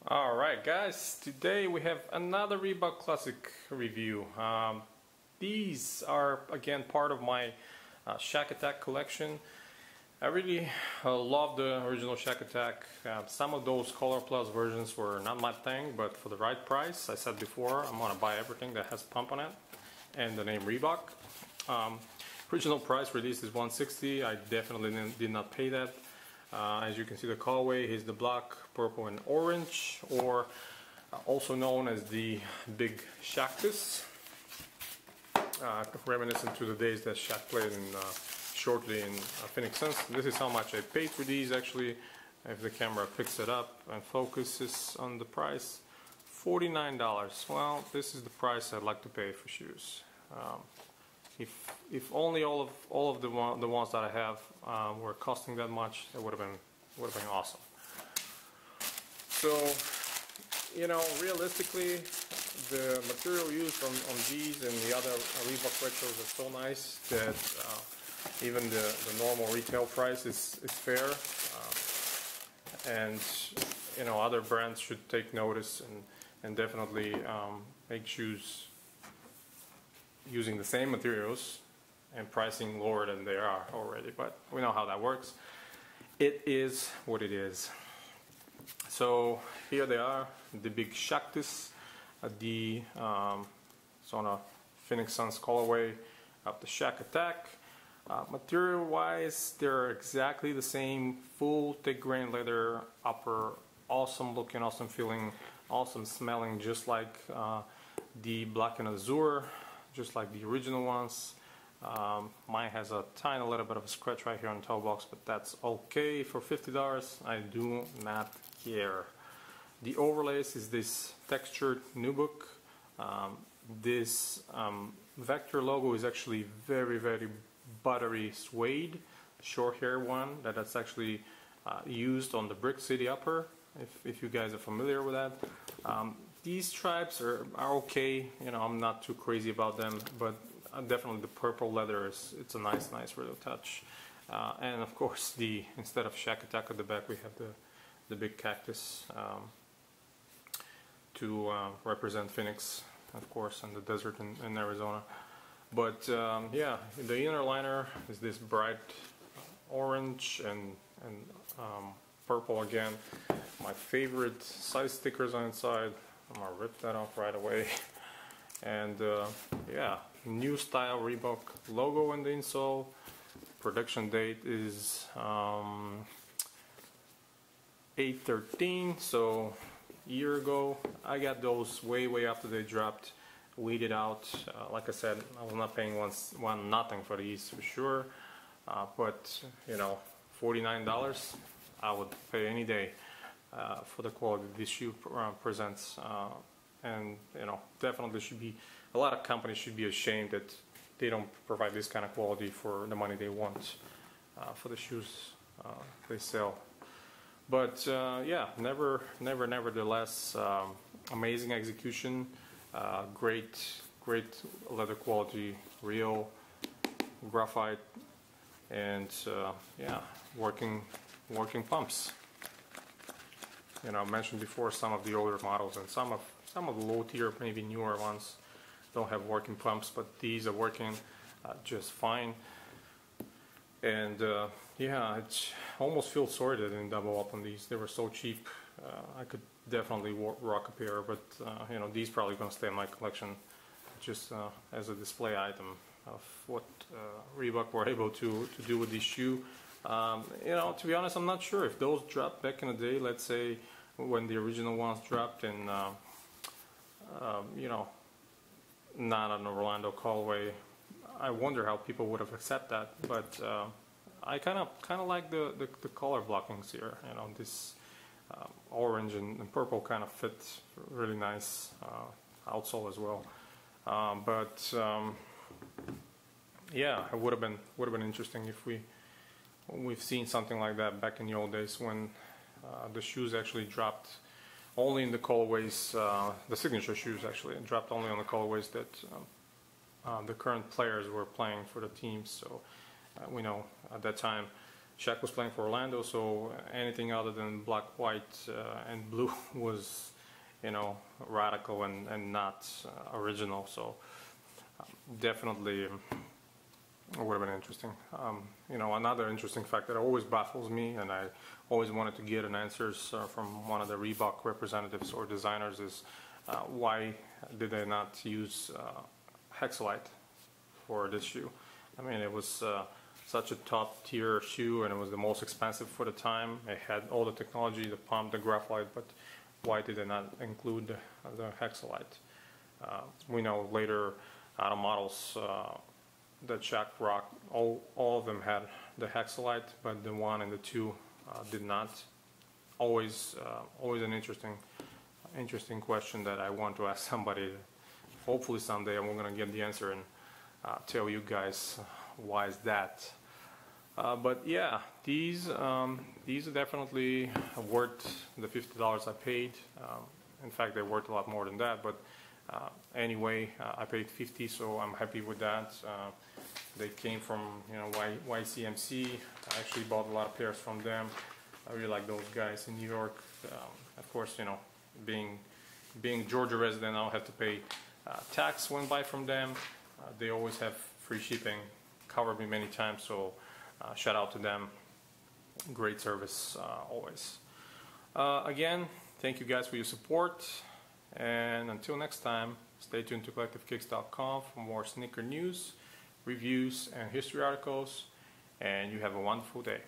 Alright guys, today we have another Reebok Classic review. These are again part of my Shaq Attaq collection. I really love the original Shaq Attaq. Some of those Color Plus versions were not my thing, but for the right price, I said before, I'm gonna buy everything that has pump on it and the name Reebok. Original price release is $160. I definitely did not pay that. As you can see, the colorway is the black, purple, and orange, or also known as the Big Shaqtus, reminiscent to the days that Shaq played shortly in Phoenix Suns. This is how much I paid for these. Actually, if the camera picks it up and focuses on the price, $49. Well, this is the price I'd like to pay for shoes. If only all of the ones that I have were costing that much, that would have been awesome. So, you know, realistically, the material used on these and the other Reebok retros are so nice that even the normal retail price is fair, and you know, other brands should take notice and definitely make shoes using the same materials and pricing lower than they are already, but we know how that works. It is what it is. So here they are, the Big Shaqtus, it's on a Phoenix Suns colorway of the Shaq Attaq. Material wise, they're exactly the same, full thick grain leather upper, awesome looking, awesome feeling, awesome smelling, just like the black and azure, just like the original ones. Mine has a tiny little bit of a scratch right here on the toe box, but that's okay. For $50, I do not care. The overlays is this textured nubuck. This vector logo is actually very buttery suede, short hair one that's actually used on the Brick City upper, if you guys are familiar with that. These stripes are okay, you know, I'm not too crazy about them, but definitely the purple leather it's a nice little touch. And of course, instead of Shaq Attaq at the back, we have the big cactus to represent Phoenix, of course, and the desert in Arizona. But yeah, the inner liner is this bright orange and purple again. My favorite size stickers on inside. I'm gonna rip that off right away. And yeah, new style Reebok logo in the insole. Production date is 8/13, so a year ago. I got those way after they dropped, weeded out. Like I said, I was not paying nothing for these for sure, but you know, $49 I would pay any day for the quality this shoe presents. And you know, definitely should be, a lot of companies should be ashamed that they don't provide this kind of quality for the money they want for the shoes they sell. But yeah, nevertheless, amazing execution, great leather quality, real graphite, and yeah, working pumps. You know, I mentioned before some of the older models and some of the low tier, maybe newer ones, don't have working pumps, but these are working just fine. And yeah, it almost feels sorry that I didn't double up on these. They were so cheap. I could definitely rock a pair, but you know, these probably gonna stay in my collection just as a display item of what Reebok were able to do with this shoe. You know, to be honest, I'm not sure if those dropped back in the day. Let's say when the original ones dropped in you know, not an Orlando colorway, I wonder how people would have accepted that. But I kind of like the color blockings here. You know, this orange and purple kind of fit really nice, outsole as well. But yeah, it would have been interesting if we've seen something like that back in the old days when the shoes actually dropped only in the colorways, the signature shoes actually dropped only on the colorways that the current players were playing for the teams. So we know at that time Shaq was playing for Orlando, so anything other than black, white, and blue was, you know, radical and not original. So definitely it would have been interesting. You know, another interesting fact that always baffles me, and I always wanted to get an answers from one of the Reebok representatives or designers, is why did they not use Hexalite for this shoe? I mean, it was such a top tier shoe, and it was the most expensive for the time. It had all the technology, the pump, the graphite, but why did they not include the Hexalite? We know later out of models that Shaq rocked, all of them had the Hexalite, but the 1 and the 2 did not. Always an interesting question that I want to ask somebody. Hopefully someday I'm going to get the answer and tell you guys why is that. But yeah, these are definitely worth the $50 I paid. In fact, they're worth a lot more than that. But anyway, I paid $50, so I'm happy with that. They came from, you know, YCMC. I actually bought a lot of pairs from them. I really like those guys in New York. Of course, you know, being Georgia resident, I don't have to pay tax when buy from them. They always have free shipping. Covered me many times, so shout out to them. Great service always. Again, thank you guys for your support, and until next time, stay tuned to collectivekicks.com for more sneaker news, reviews, and history articles, and you have a wonderful day.